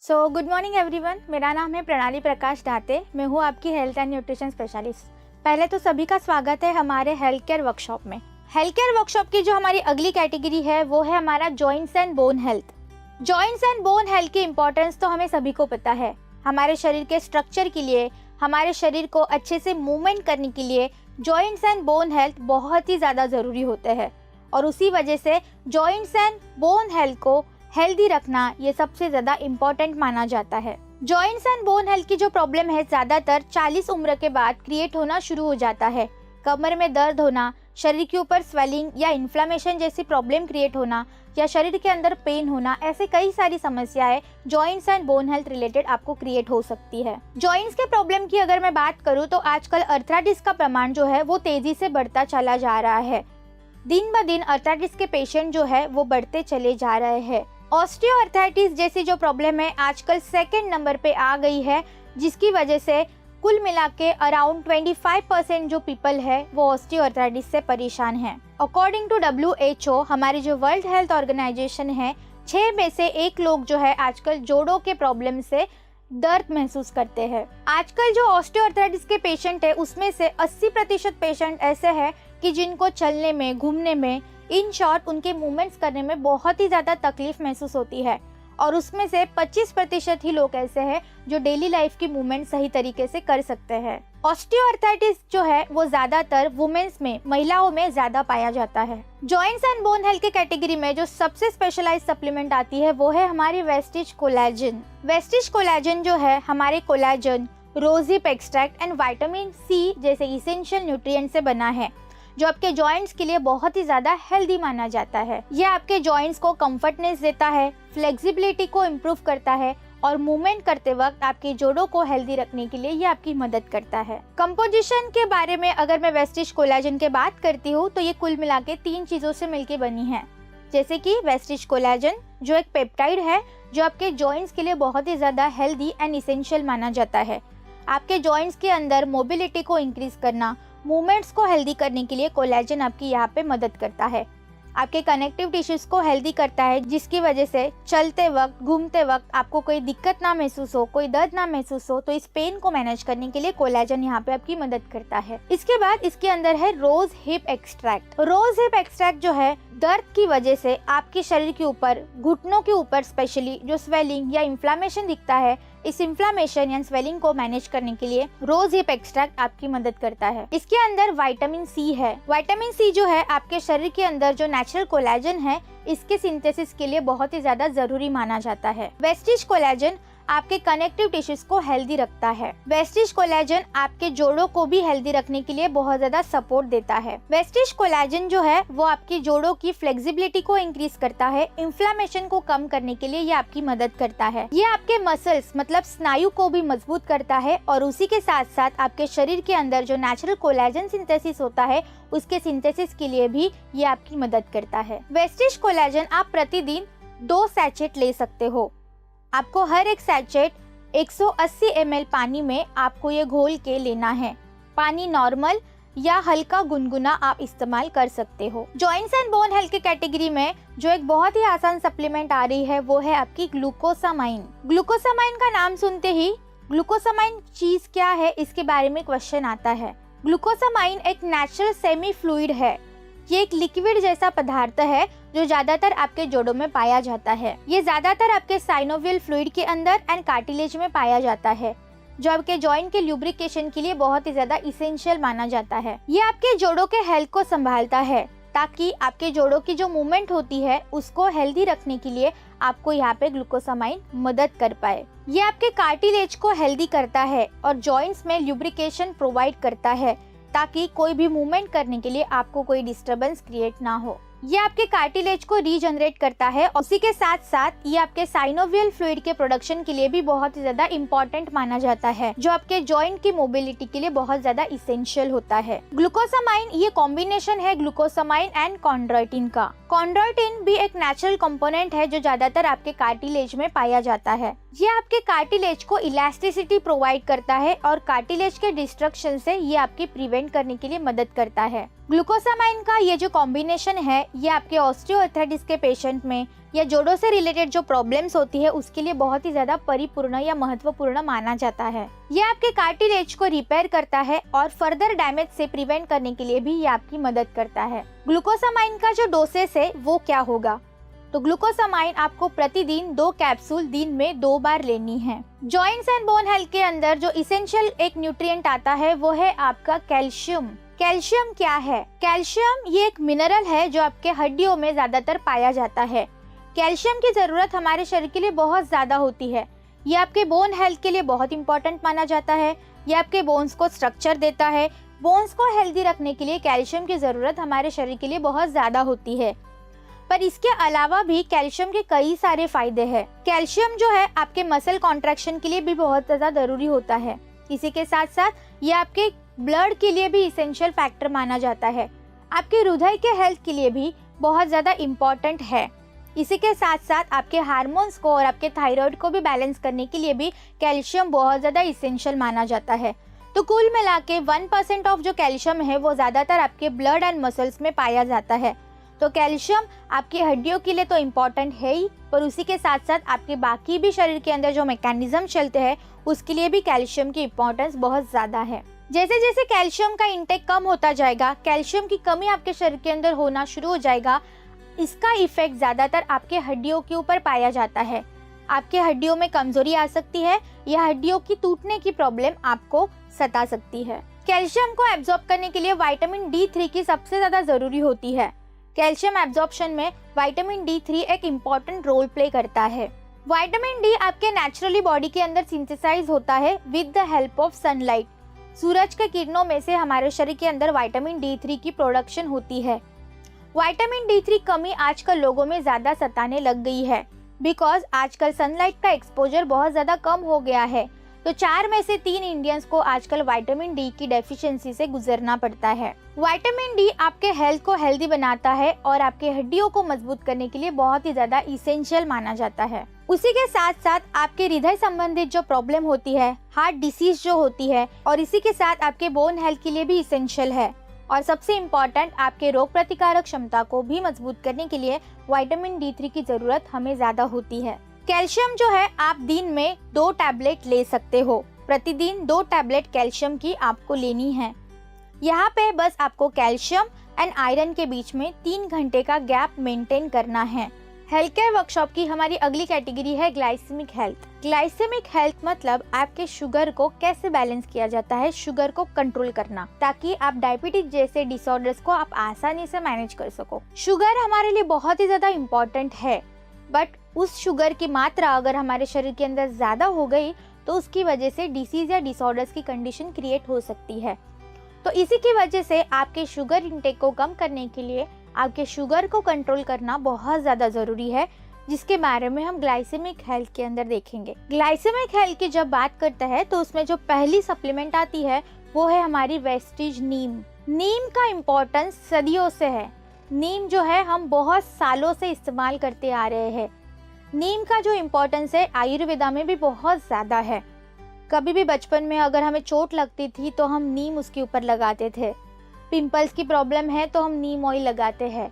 Good morning everyone. मेरा नाम है प्रणाली प्रकाश दाते। मैं हूँ आपकी हेल्थ एंड न्यूट्रिशन स्पेशलिस्ट। पहले तो सभी का स्वागत है हमारे हेल्थ केयर वर्कशॉप में। हेल्थ केयर वर्कशॉप की जो हमारी अगली कैटेगरी है वो है हमारा joints and bone health. Joints and bone health की इंपॉर्टेंस तो हमें सभी को पता है। हमारे शरीर के स्ट्रक्चर के लिए, हमारे शरीर को अच्छे से मूवमेंट करने के लिए जॉइंट्स एंड बोन हेल्थ बहुत ही ज़्यादा ज़रूरी होते हैं और उसी वजह से जॉइंट्स एंड बोन हेल्थ को हेल्दी रखना ये सबसे ज़्यादा इम्पोर्टेंट माना जाता है। जॉइंट्स एंड बोन हेल्थ की जो प्रॉब्लम है ज़्यादातर 40 उम्र के बाद क्रिएट होना शुरू हो जाता है। कमर में दर्द होना, शरीर के ऊपर स्वेलिंग या इन्फ्लामेशन जैसी प्रॉब्लम क्रिएट होना या शरीर के अंदर पेन होना, ऐसे कई सारी समस्याएं joints and bone health related आपको क्रिएट हो सकती है। जॉइंट्स के प्रॉब्लम की अगर मैं बात करूँ तो आजकल अर्थराइटिस का प्रमाण जो है वो तेजी से बढ़ता चला जा रहा है। दिन ब दिन अर्थराइटिस के पेशेंट जो है वो बढ़ते चले जा रहे हैं। ऑस्टियोआर्थराइटिस जैसी जो प्रॉब्लम है आजकल सेकंड नंबर पे आ गई है, जिसकी वजह से कुल मिला के अराउंड 25% जो पीपल है वो ऑस्टियोआर्थराइटिस से परेशान है। अकॉर्डिंग टू WHO, हमारी जो वर्ल्ड हेल्थ ऑर्गेनाइजेशन है, 6 में से 1 लोग जो है आजकल जोड़ों के प्रॉब्लम से दर्द महसूस करते हैं। आजकल जो ऑस्टियोआर्थराइटिस के पेशेंट है उसमें से 80% पेशेंट ऐसे हैं कि जिनको चलने में, घूमने में, इन शॉर्ट उनके मूवमेंट्स करने में बहुत ही ज़्यादा तकलीफ महसूस होती है और उसमें से 25% ही लोग ऐसे हैं जो डेली लाइफ की मूवमेंट सही तरीके से कर सकते हैं। ऑस्टियोआर्थराइटिस जो है वो ज़्यादातर वुमेन्स में, महिलाओं में ज़्यादा पाया जाता है। जॉइंट्स एंड बोन हेल्थ के कैटेगरी में जो सबसे स्पेशलाइज सप्लीमेंट आती है वो है हमारी वेस्टिज कोलेजन। वेस्टिज कोलेजन जो है हमारे collagen, rosehip extract and vitamin C जैसे इसेंशियल न्यूट्रिएंट से बना है, जो आपके जॉइंट्स के लिए बहुत ही ज़्यादा हेल्दी माना जाता है। यह आपके जॉइंट्स को कंफर्टनेस देता है, फ्लेक्सिबिलिटी को इम्प्रूव करता है और मूवमेंट करते वक्त आपके जोड़ों को हेल्दी रखने के लिए यह आपकी मदद करता है। कंपोजिशन के बारे में अगर मैं वेस्टिज कोलेजन की बात करती हूँ तो ये कुल मिला के 3 चीज़ों से मिलकर बनी है, जैसे कि वेस्टिज कोलेजन जो एक पेप्टाइड है जो आपके जॉइंट्स के लिए बहुत ही ज़्यादा हेल्दी एंड इसेंशियल माना जाता है। आपके जॉइंट्स के अंदर मोबिलिटी को इंक्रीज करना, मूवमेंट्स को हेल्दी करने के लिए कोलेजन आपकी यहाँ पे मदद करता है। आपके कनेक्टिव टिश्यूज को हेल्दी करता है, जिसकी वजह से चलते वक्त, घूमते वक्त आपको कोई दिक्कत ना महसूस हो, कोई दर्द ना महसूस हो, तो इस पेन को मैनेज करने के लिए कोलेजन यहाँ पे आपकी मदद करता है। इसके बाद इसके अंदर है rose hip extract. Rose hip extract जो है दर्द की वजह से आपके शरीर के ऊपर, घुटनों के ऊपर स्पेशली जो स्वेलिंग या इन्फ्लामेशन दिखता है, इस इन्फ्लामेशन या स्वेलिंग को मैनेज करने के लिए रोज हिप एक्सट्रैक्ट आपकी मदद करता है। इसके अंदर विटामिन C है। विटामिन C जो है आपके शरीर के अंदर जो नेचुरल कोलेजन है, इसके सिंथेसिस के लिए बहुत ही ज्यादा जरूरी माना जाता है। वेस्टिज कोलेजन आपके कनेक्टिव टिश्यूज को हेल्दी रखता है। वेस्टिज कोलेजन आपके जोड़ों को भी हेल्दी रखने के लिए बहुत ज्यादा सपोर्ट देता है। वेस्टिज कोलेजन जो है वो आपकी जोड़ों की फ्लेक्सिबिलिटी को इंक्रीज करता है, इन्फ्लामेशन को कम करने के लिए ये आपकी मदद करता है। ये आपके मसल्स मतलब स्नायु को भी मजबूत करता है और उसी के साथ साथ आपके शरीर के अंदर जो नेचुरल कोलेजन सिंथेसिस होता है उसके सिंथेसिस के लिए भी ये आपकी मदद करता है। वेस्टिज कोलेजन आप प्रतिदिन 2 सैचेट ले सकते हो। आपको हर एक सैचेट 180 ml पानी में आपको ये घोल के लेना है। पानी नॉर्मल या हल्का गुनगुना आप इस्तेमाल कर सकते हो। जॉइंट्स एंड बोन हेल्थ के कैटेगरी में जो एक बहुत ही आसान सप्लीमेंट आ रही है वो है आपकी ग्लूकोसामाइन। ग्लूकोसामाइन का नाम सुनते ही ग्लूकोसामाइन चीज क्या है इसके बारे में क्वेश्चन आता है। ग्लूकोसामाइन एक नेचुरल सेमी फ्लूइड है। ये एक लिक्विड जैसा पदार्थ है जो ज्यादातर आपके जोड़ों में पाया जाता है। ये ज्यादातर आपके साइनोवियल फ्लूइड के अंदर एंड कार्टिलेज में पाया जाता है, जो आपके जॉइंट के ल्यूब्रिकेशन के लिए बहुत ही ज्यादा इसेंशियल माना जाता है। ये आपके जोड़ों के हेल्थ को संभालता है ताकि आपके जोड़ों की जो मूवमेंट होती है उसको हेल्दी रखने के लिए आपको यहाँ पे ग्लूकोसामाइन मदद कर पाए। ये आपके कार्टिलेज को हेल्दी करता है और जॉइंट्स में ल्यूब्रिकेशन प्रोवाइड करता है ताकि कोई भी मूवमेंट करने के लिए आपको कोई डिस्टरबेंस क्रिएट ना हो। ये आपके कार्टिलेज को रीजनरेट करता है और उसी के साथ साथ ये आपके साइनोवियल फ्लूइड के प्रोडक्शन के लिए भी बहुत ही ज्यादा इम्पोर्टेंट माना जाता है, जो आपके जॉइंट की मोबिलिटी के लिए बहुत ज्यादा इसेंशियल होता है। ग्लूकोसामाइन ये कॉम्बिनेशन है ग्लूकोसामाइन एंड कॉन्ड्रोइटिन का। कॉन्ड्रोइटिन भी एक नेचुरल कंपोनेंट है जो ज्यादातर आपके कार्टिलेज में पाया जाता है। ये आपके कार्टिलेज को इलास्टिसिटी प्रोवाइड करता है और कार्टिलेज के डिस्ट्रक्शन से ये आपकी प्रिवेंट करने के लिए मदद करता है। ग्लूकोसामाइन का ये जो कॉम्बिनेशन है ये आपके ऑस्टियोआर्थराइटिस के पेशेंट में या जोड़ों से रिलेटेड जो प्रॉब्लम्स होती है उसके लिए बहुत ही ज़्यादा परिपूर्ण या महत्वपूर्ण माना जाता है। ये आपके कार्टिलेज को रिपेयर करता है और फर्दर डैमेज से प्रिवेंट करने के लिए भी ये आपकी मदद करता है। ग्लूकोसामाइन का जो डोसेस है वो क्या होगा? तो ग्लूकोसामाइन आपको प्रतिदिन 2 कैप्सूल दिन में 2 बार लेनी है। जॉइंट्स एंड बोन हेल्थ के अंदर जो इसेंशियल एक न्यूट्रिएंट आता है वो है आपका कैल्शियम। कैल्शियम क्या है? कैल्शियम ये एक मिनरल है जो आपके हड्डियों में ज्यादातर पाया जाता है। कैल्शियम की जरूरत हमारे शरीर के लिए बहुत ज्यादा होती है। ये आपके बोन हेल्थ के लिए बहुत इंपॉर्टेंट माना जाता है। ये आपके बोन्स को स्ट्रक्चर देता है। बोन्स को हेल्दी रखने के लिए कैल्शियम की जरूरत हमारे शरीर के लिए बहुत ज्यादा होती है। पर इसके अलावा भी कैल्शियम के कई सारे फायदे हैं। कैल्शियम जो है आपके मसल कॉन्ट्रैक्शन के लिए भी बहुत ज्यादा जरूरी होता है। इसी के साथ साथ ये आपके ब्लड के लिए भी इसेंशियल फैक्टर माना जाता है। आपके हृदय के हेल्थ के लिए भी बहुत ज्यादा इम्पोर्टेंट है। इसी के साथ साथ आपके हार्मोन्स को और आपके थायराइड को भी बैलेंस करने के लिए भी कैल्शियम बहुत ज्यादा इसेंशियल माना जाता है। तो कुल मिला के 1% ऑफ जो कैल्शियम है वो ज्यादातर आपके ब्लड एंड मसल्स में पाया जाता है। तो कैल्शियम आपकी हड्डियों के लिए तो इम्पोर्टेंट है ही, पर उसी के साथ साथ आपके बाकी भी शरीर के अंदर जो मैकेनिज्म चलते हैं उसके लिए भी कैल्शियम की इम्पोर्टेंस बहुत ज़्यादा है। जैसे जैसे कैल्शियम का इंटेक कम होता जाएगा, कैल्शियम की कमी आपके शरीर के अंदर होना शुरू हो जाएगा। इसका इफेक्ट ज़्यादातर आपके हड्डियों के ऊपर पाया जाता है। आपके हड्डियों में कमजोरी आ सकती है या हड्डियों की टूटने की प्रॉब्लम आपको सता सकती है। कैल्शियम को एब्जॉर्ब करने के लिए विटामिन D3 की सबसे ज़्यादा ज़रूरी होती है। कैल्शियम एब्जॉर्प्शन में विटामिन D3 एक इम्पॉर्टेंट रोल प्ले करता है। विटामिन D आपके नेचुरली बॉडी के अंदर सिंथेसाइज होता है with the help of sunlight. सूरज के किरणों में से हमारे शरीर के अंदर विटामिन D3 की प्रोडक्शन होती है। विटामिन D3 कमी आजकल लोगों में ज़्यादा सताने लग गई है बिकॉज आजकल सनलाइट का एक्सपोजर बहुत ज़्यादा कम हो गया है। तो 4 में से 3 इंडियंस को आजकल विटामिन D की डेफिशिएंसी से गुजरना पड़ता है। विटामिन D आपके हेल्थ को हेल्दी बनाता है और आपके हड्डियों को मजबूत करने के लिए बहुत ही ज्यादा इसेंशियल माना जाता है। उसी के साथ साथ आपके हृदय संबंधित जो प्रॉब्लम होती है, हार्ट डिसीज जो होती है, और इसी के साथ आपके बोन हेल्थ के लिए भी इसेंशियल है। और सबसे इम्पोर्टेंट आपके रोग प्रतिकारक क्षमता को भी मजबूत करने के लिए विटामिन D3 की जरूरत हमें ज्यादा होती है। कैल्शियम जो है आप दिन में 2 टैबलेट ले सकते हो। प्रतिदिन 2 टैबलेट कैल्शियम की आपको लेनी है। यहाँ पे बस आपको कैल्शियम एंड आयरन के बीच में 3 घंटे का गैप मेंटेन करना है। हेल्थ केयर वर्कशॉप की हमारी अगली कैटेगरी है ग्लाइसेमिक हेल्थ। ग्लाइसेमिक हेल्थ मतलब आपके शुगर को कैसे बैलेंस किया जाता है, शुगर को कंट्रोल करना, ताकि आप डायबिटीज जैसे डिसऑर्डर्स को आप आसानी से मैनेज कर सको। शुगर हमारे लिए बहुत ही ज्यादा इम्पोर्टेंट है, बट उस शुगर की मात्रा अगर हमारे शरीर के अंदर ज्यादा हो गई तो उसकी वजह से डिसीज या डिसऑर्डर्स की कंडीशन क्रिएट हो सकती है। तो इसी की वजह से आपके शुगर इंटेक को कम करने के लिए आपके शुगर को कंट्रोल करना बहुत ज़्यादा ज़रूरी है, जिसके बारे में हम ग्लाइसेमिक हेल्थ के अंदर देखेंगे। ग्लाइसेमिक हेल्थ की जब बात करते हैं तो उसमें जो पहली सप्लीमेंट आती है वो है हमारी वेस्टीज नीम। नीम का इम्पोर्टेंस सदियों से है। नीम जो है हम बहुत सालों से इस्तेमाल करते आ रहे हैं। नीम का जो इम्पोर्टेंस है आयुर्वेदा में भी बहुत ज़्यादा है। कभी भी बचपन में अगर हमें चोट लगती थी तो हम नीम उसके ऊपर लगाते थे। पिंपल्स की प्रॉब्लम है तो हम नीम ऑयल लगाते हैं।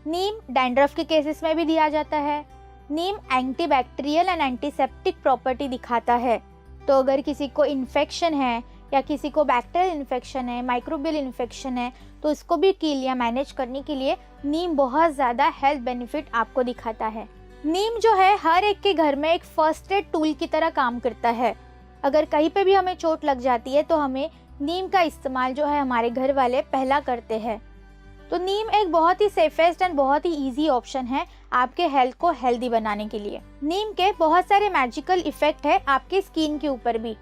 नीम डैंड्रफ के केसेस में भी दिया जाता है। नीम एंटीबैक्टीरियल एंड एंटीसेप्टिक प्रॉपर्टी दिखाता है। तो अगर किसी को इन्फेक्शन है या किसी को बैक्टीरियल इन्फेक्शन है, माइक्रोबियल इन्फेक्शन है, तो इसको भी कील या मैनेज करने के लिए नीम बहुत ज़्यादा हेल्थ बेनिफिट आपको दिखाता है। नीम जो है हर एक के घर में एक फर्स्ट एड टूल की तरह काम करता है। अगर कहीं पे भी हमें चोट लग जाती है तो हमें नीम का इस्तेमाल जो है हमारे घर वाले पहला करते हैं। तो नीम एक बहुत ही सेफेस्ट एंड बहुत ही इजी ऑप्शन है आपके हेल्थ को हेल्दी बनाने के लिए। नीम के बहुत सारे मैजिकल इफेक्ट है आपकी स्किन के ऊपर भी।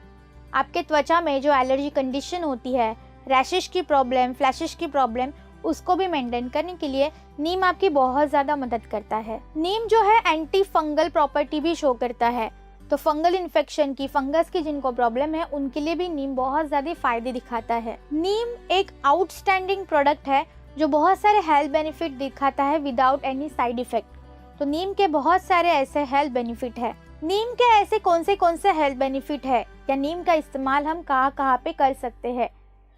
आपके त्वचा में जो एलर्जी कंडीशन होती है, रैशेस की प्रॉब्लम, फ्लैशेस की प्रॉब्लम, उसको भी मेंटेन करने के लिए नीम आपकी बहुत ज़्यादा मदद करता है। नीम जो है एंटी फंगल प्रॉपर्टी भी शो करता है। तो फंगल इन्फेक्शन की, फंगस की जिनको प्रॉब्लम है उनके लिए भी नीम बहुत ज़्यादा फायदे दिखाता है। नीम एक आउटस्टैंडिंग प्रोडक्ट है जो बहुत सारे हेल्थ बेनिफिट दिखाता है विदाउट एनी साइड इफेक्ट। तो नीम के बहुत सारे ऐसे हेल्थ बेनिफिट है। नीम के ऐसे कौन से हेल्थ बेनिफिट है या नीम का इस्तेमाल हम कहाँ पे कर सकते हैं?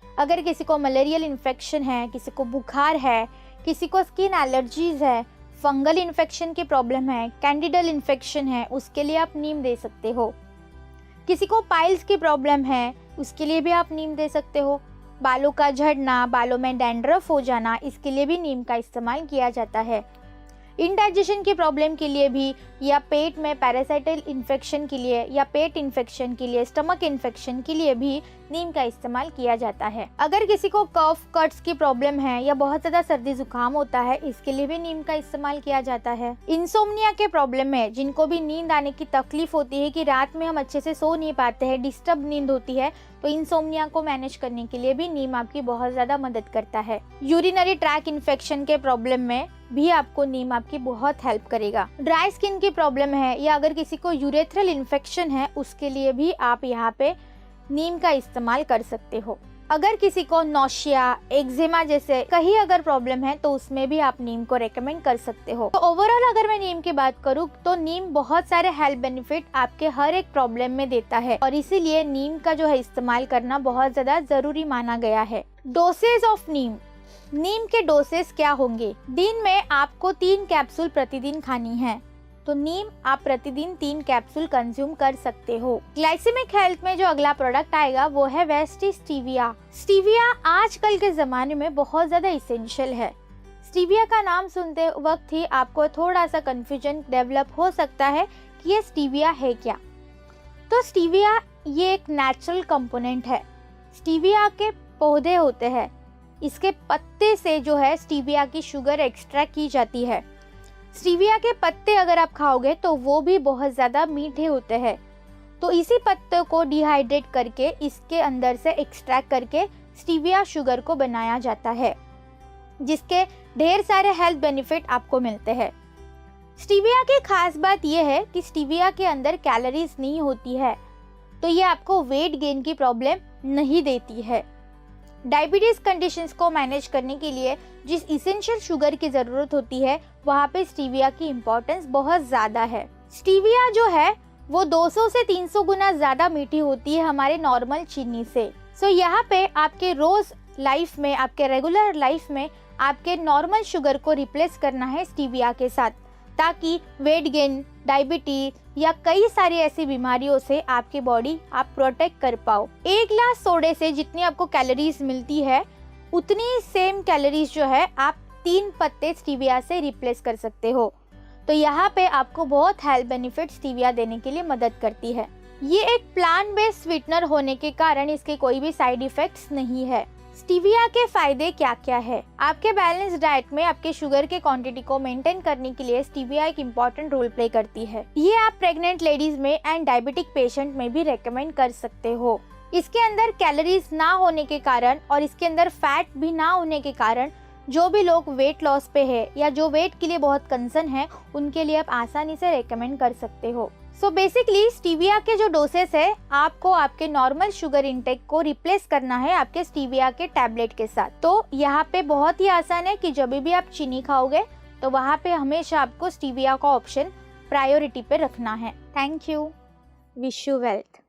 अगर किसी को मलेरियल इन्फेक्शन है, किसी को बुखार है, किसी को स्किन एलर्जीज है, फंगल इन्फेक्शन की प्रॉब्लम है, कैंडिडल इन्फेक्शन है, उसके लिए आप नीम दे सकते हो। किसी को पाइल्स की प्रॉब्लम है, उसके लिए भी आप नीम दे सकते हो। बालों का झड़ना, बालों में डैंड्रफ हो जाना, इसके लिए भी नीम का इस्तेमाल किया जाता है। इंडाइजेशन की प्रॉब्लम के लिए भी, या पेट में पैरासाइटल इन्फेक्शन के लिए, या पेट इन्फेक्शन के लिए, स्टमक इन्फेक्शन के लिए भी नीम का इस्तेमाल किया जाता है। अगर किसी को कफ कट्स की प्रॉब्लम है या बहुत ज़्यादा सर्दी जुकाम होता है, इसके लिए भी नीम का इस्तेमाल किया जाता है। इंसोम्निया के प्रॉब्लम है, जिनको भी नींद आने की तकलीफ होती है कि रात में हम अच्छे से सो नहीं पाते हैं, डिस्टर्ब नींद होती है, तो इंसोम्निया को मैनेज करने के लिए भी नीम आपकी बहुत ज़्यादा मदद करता है। यूरिनरी ट्रैक इन्फेक्शन के प्रॉब्लम में भी आपको नीम आपकी बहुत हेल्प करेगा। ड्राई स्किन की प्रॉब्लम है, या अगर किसी को यूरेथ्रल इन्फेक्शन है, उसके लिए भी आप यहाँ पे नीम का इस्तेमाल कर सकते हो। अगर किसी को नौशिया, एक्जिमा जैसे कहीं अगर प्रॉब्लम है, तो उसमें भी आप नीम को रेकमेंड कर सकते हो। तो ओवरऑल अगर मैं नीम की बात करूँ तो नीम बहुत सारे हेल्थ बेनिफिट आपके हर एक प्रॉब्लम में देता है, और इसीलिए नीम का जो है इस्तेमाल करना बहुत ज्यादा जरूरी माना गया है। डोसेज ऑफ नीम। नीम के डोसेस क्या होंगे? दिन में आपको 3 कैप्सूल प्रतिदिन खानी है, तो नीम आप प्रतिदिन 3 कैप्सूल कंज्यूम कर सकते हो। ग्लाइसेमिक हेल्थ में जो अगला प्रोडक्ट आएगा वो है वेस्टी स्टीविया। स्टीविया आजकल के जमाने में बहुत ज्यादा इसेंशियल है। स्टीविया का नाम सुनते वक्त ही आपको थोड़ा सा कंफ्यूजन डेवलप हो सकता है कि ये स्टीविया है क्या। तो स्टीविया ये एक नेचुरल कंपोनेंट है। स्टीविया के पौधे होते हैं, इसके पत्ते से जो है स्टीविया की शुगर एक्सट्रैक्ट की जाती है। स्टीविया के पत्ते अगर आप खाओगे तो वो भी बहुत ज़्यादा मीठे होते हैं, तो इसी पत्तों को डिहाइड्रेट करके इसके अंदर से एक्सट्रैक्ट करके स्टीविया शुगर को बनाया जाता है, जिसके ढेर सारे हेल्थ बेनिफिट आपको मिलते हैं। स्टीविया की खास बात यह है कि स्टीविया के अंदर कैलोरीज नहीं होती है, तो ये आपको वेट गेन की प्रॉब्लम नहीं देती है। डायबिटीज कंडीशंस को मैनेज करने के लिए जिस इसेंशियल शुगर की जरूरत होती है, वहाँ पे स्टीविया की इम्पोर्टेंस बहुत ज़्यादा है। स्टीविया जो है वो 200 से 300 गुना ज़्यादा मीठी होती है हमारे नॉर्मल चीनी से। सो यहाँ पे आपके रोज़ लाइफ में, आपके रेगुलर लाइफ में आपके नॉर्मल शुगर को रिप्लेस करना है स्टीविया के साथ, ताकि वेट गेन, डायबिटीज या कई सारी ऐसी बीमारियों से आपकी बॉडी आप प्रोटेक्ट कर पाओ। 1 ग्लास सोडे से जितनी आपको कैलोरीज मिलती है, उतनी सेम कैलोरीज जो है आप 3 पत्ते स्टीविया से रिप्लेस कर सकते हो। तो यहाँ पे आपको बहुत हेल्थ बेनिफिट स्टीविया देने के लिए मदद करती है। ये एक प्लांट बेस्ड स्वीटनर होने के कारण इसके कोई भी साइड इफेक्ट्स नहीं है। स्टीविया के फायदे क्या क्या है? आपके बैलेंस डाइट में आपके शुगर के क्वांटिटी को मेंटेन करने के लिए स्टीविया एक इम्पॉर्टेंट रोल प्ले करती है। ये आप प्रेग्नेंट लेडीज में एंड डायबिटिक पेशेंट में भी रेकमेंड कर सकते हो। इसके अंदर कैलोरीज ना होने के कारण और इसके अंदर फैट भी ना होने के कारण जो भी लोग वेट लॉस पे है या जो वेट के लिए बहुत कंसर्न है, उनके लिए आप आसानी से रेकमेंड कर सकते हो। सो बेसिकली स्टीविया के जो डोसेस है, आपको आपके नॉर्मल शुगर इंटेक को रिप्लेस करना है आपके स्टीविया के टैबलेट के साथ। तो यहाँ पे बहुत ही आसान है कि जब भी आप चीनी खाओगे तो वहाँ पे हमेशा आपको स्टीविया का ऑप्शन प्रायोरिटी पे रखना है। Thank you. Wish you wealth.